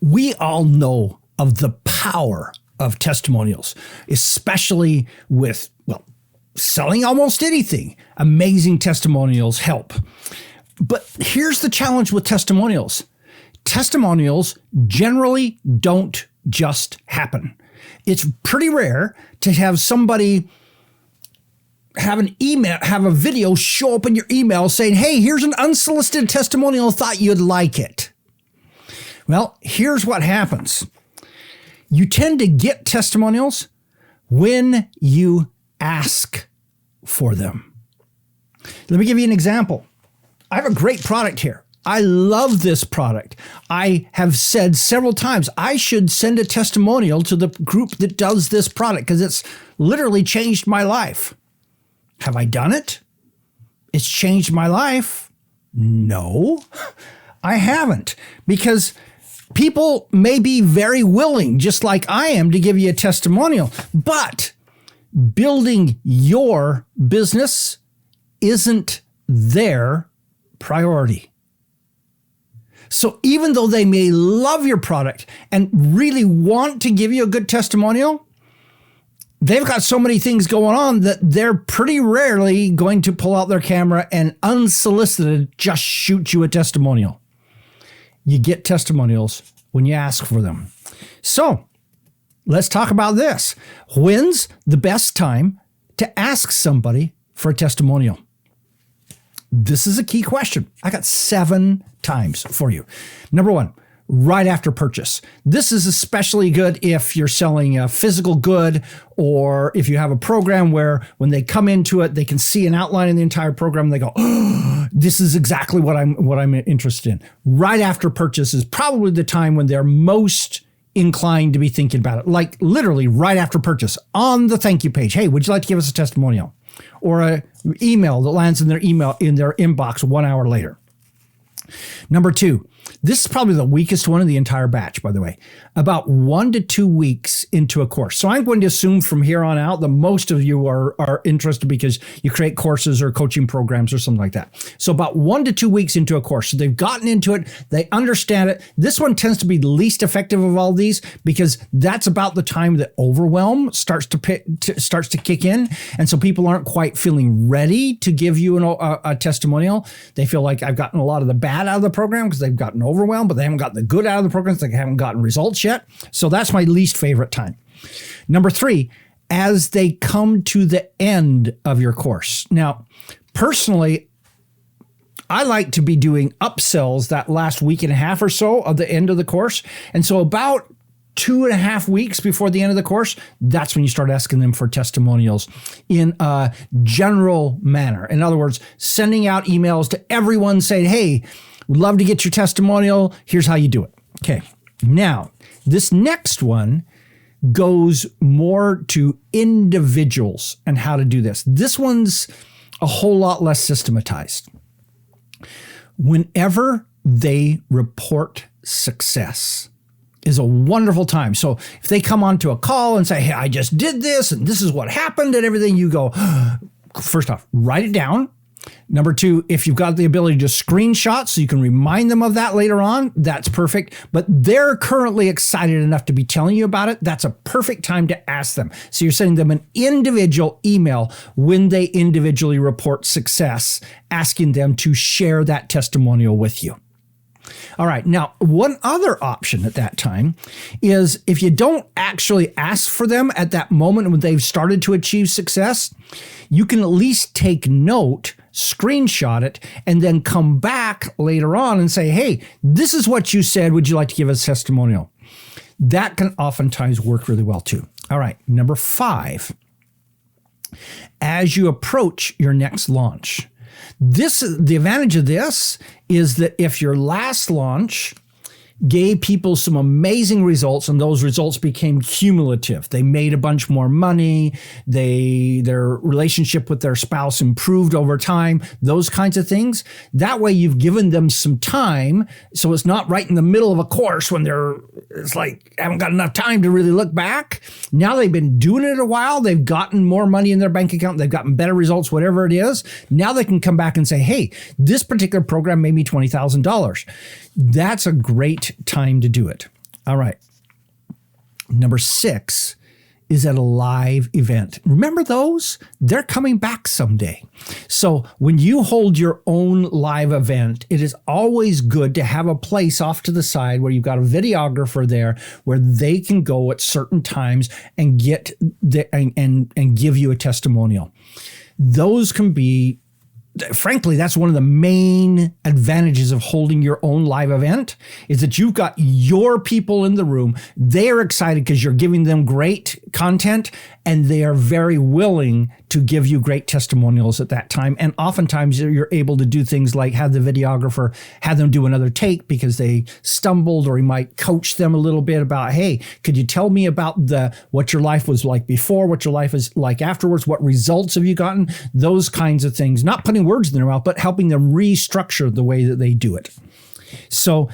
We all know of the power of testimonials, especially with, selling almost anything. Amazing testimonials help. But here's the challenge with testimonials. Testimonials generally don't just happen. It's pretty rare to have somebody have a video show up in your email saying, hey, here's an unsolicited testimonial, thought you'd like it. Well, here's what happens. You tend to get testimonials when you ask for them. Let me give you an example. I have a great product here. I love this product. I have said several times, I should send a testimonial to the group that does this product because it's literally changed my life. Have I done it? It's changed my life? No, I haven't, because people may be very willing, just like I am, to give you a testimonial, but building your business isn't their priority. So even though they may love your product and really want to give you a good testimonial, they've got so many things going on that they're pretty rarely going to pull out their camera and unsolicited just shoot you a testimonial. You get testimonials when you ask for them. So let's talk about this. When's the best time to ask somebody for a testimonial? This is a key question. I got 7 times for you. Number 1, right after purchase. This is especially good if you're selling a physical good, or if you have a program where when they come into it, they can see an outline in the entire program. And they go, oh, this is exactly what I'm interested in. Right after purchase is probably the time when they're most inclined to be thinking about it. Like literally right after purchase on the thank you page. Hey, would you like to give us a testimonial? Or an email that lands in their inbox 1 hour later. Number 2, this is probably the weakest one in the entire batch, by the way, about 1 to 2 weeks into a course. So I'm going to assume from here on out that most of you are interested because you create courses or coaching programs or something like that. So about 1 to 2 weeks into a course. So they've gotten into it. They understand it. This one tends to be the least effective of all these because that's about the time that overwhelm starts to kick in. And so people aren't quite feeling ready to give you a testimonial. They feel like I've gotten a lot of the bad out of the program because they've gotten overwhelmed, but they haven't gotten the good out of the program because they haven't gotten results yet. So that's my least favorite time. Number 3, as they come to the end of your course. Now, personally, I like to be doing upsells that last week and a half or so of the end of the course. And so about 2.5 weeks before the end of the course, that's when you start asking them for testimonials in a general manner. In other words, sending out emails to everyone saying, hey, we'd love to get your testimonial. Here's how you do it. Okay. Now, this next one goes more to individuals and how to do this. This one's a whole lot less systematized. Whenever they report success is a wonderful time. So if they come onto a call and say, hey, I just did this and this is what happened and everything, you go, first off, write it down. Number 2, if you've got the ability to screenshot so you can remind them of that later on, that's perfect. But they're currently excited enough to be telling you about it. That's a perfect time to ask them. So you're sending them an individual email when they individually report success, asking them to share that testimonial with you. All right. Now, one other option at that time is if you don't actually ask for them at that moment when they've started to achieve success, you can at least take note, screenshot it, and then come back later on and say, hey, this is what you said. Would you like to give us a testimonial? That can oftentimes work really well too. All right. Number 5, as you approach your next launch, the advantage of this is that if your last launch gave people some amazing results and those results became cumulative, they made a bunch more money, their relationship with their spouse improved over time, those kinds of things. That way you've given them some time. So it's not right in the middle of a course when it's like, haven't got enough time to really look back. Now they've been doing it a while. They've gotten more money in their bank account. They've gotten better results, whatever it is. Now they can come back and say, hey, this particular program made me $20,000. That's a great time to do it. All right. Number 6 is at a live event. Remember those? They're coming back someday. So when you hold your own live event, it is always good to have a place off to the side where you've got a videographer there where they can go at certain times and get and give you a testimonial. Those can be, frankly, that's one of the main advantages of holding your own live event is that you've got your people in the room. They're excited because you're giving them great content and they are very willing to give you great testimonials at that time. And oftentimes you're able to do things like have the videographer have them do another take because they stumbled, or he might coach them a little bit about, hey, could you tell me about what your life was like before, what your life is like afterwards, what results have you gotten, those kinds of things, not putting words in their mouth, but helping them restructure the way that they do it. So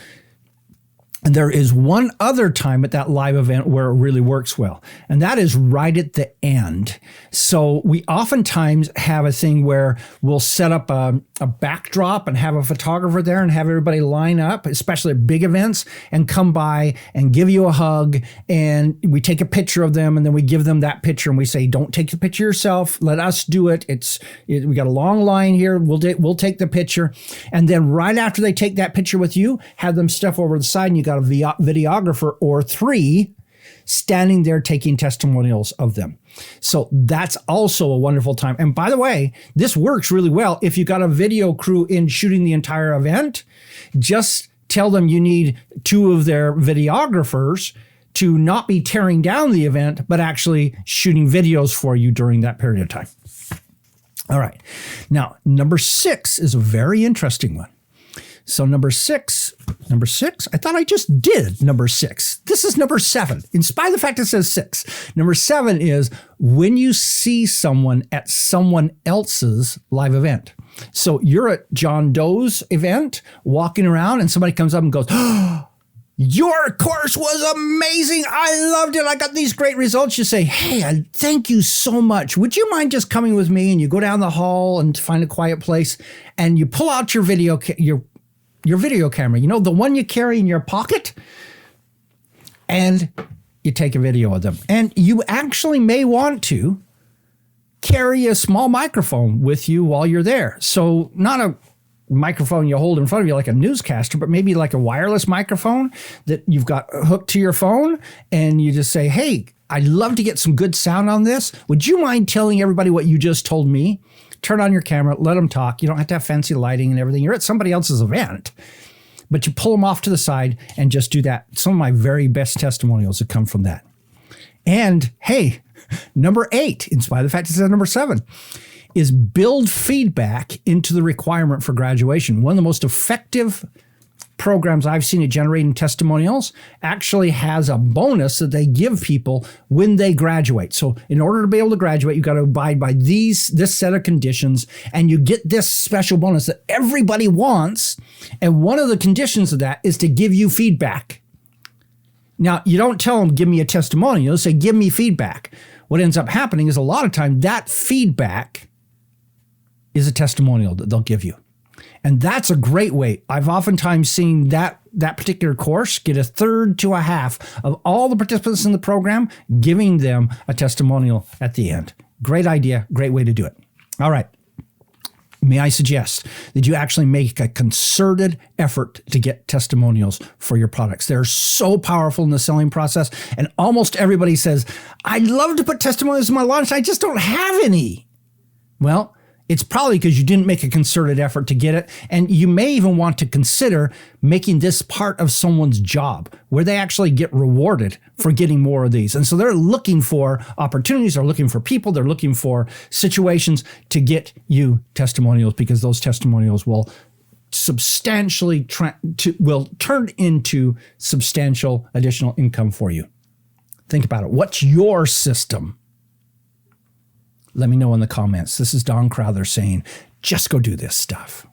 there is one other time at that live event where it really works well, and that is right at the end. So we oftentimes have a thing where we'll set up a backdrop and have a photographer there and have everybody line up, especially at big events, and come by and give you a hug, and we take a picture of them, and then we give them that picture and we say, don't take the picture yourself, let us do it. We got a long line here, we'll take the picture. And then right after they take that picture with you, have them step over the side and you got a videographer or 3 standing there taking testimonials of them. So that's also a wonderful time. And by the way, this works really well if you got a video crew in shooting the entire event. Just tell them you need 2 of their videographers to not be tearing down the event, but actually shooting videos for you during that period of time. All right. Now, number 6 is a very interesting one. So number six, I thought I just did number 6. This is number 7, in spite of the fact it says 6. Number 7 is when you see someone at someone else's live event. So you're at John Doe's event, walking around, and somebody comes up and goes, oh, your course was amazing. I loved it. I got these great results. You say, hey, thank you so much. Would you mind just coming with me? And you go down the hall and find a quiet place, and you pull out your video camera, you know, the one you carry in your pocket, and you take a video of them. And you actually may want to carry a small microphone with you while you're there. So not a microphone you hold in front of you like a newscaster, but maybe like a wireless microphone that you've got hooked to your phone, and you just say, hey, I'd love to get some good sound on this. Would you mind telling everybody what you just told me? Turn on your camera, let them talk. You don't have to have fancy lighting and everything. You're at somebody else's event, but you pull them off to the side and just do that. Some of my very best testimonials have come from that. And hey, number 8, in spite of the fact it says number 7, is build feedback into the requirement for graduation. One of the most effective programs I've seen at generating testimonials actually has a bonus that they give people when they graduate. So in order to be able to graduate, you've got to abide by this set of conditions, and you get this special bonus that everybody wants. And one of the conditions of that is to give you feedback. Now, you don't tell them, give me a testimonial. You say, give me feedback. What ends up happening is a lot of time that feedback is a testimonial that they'll give you. And that's a great way. I've oftentimes seen that particular course get 1/3 to 1/2 of all the participants in the program, giving them a testimonial at the end. Great idea, great way to do it. All right. May I suggest that you actually make a concerted effort to get testimonials for your products. They're so powerful in the selling process. And almost everybody says, I'd love to put testimonials in my launch. I just don't have any. Well, it's probably because you didn't make a concerted effort to get it. And you may even want to consider making this part of someone's job where they actually get rewarded for getting more of these. And so they're looking for opportunities, they're looking for people, they're looking for situations to get you testimonials, because those testimonials will substantially will turn into substantial additional income for you. Think about it. What's your system? Let me know in the comments. This is Don Crowther saying, just go do this stuff.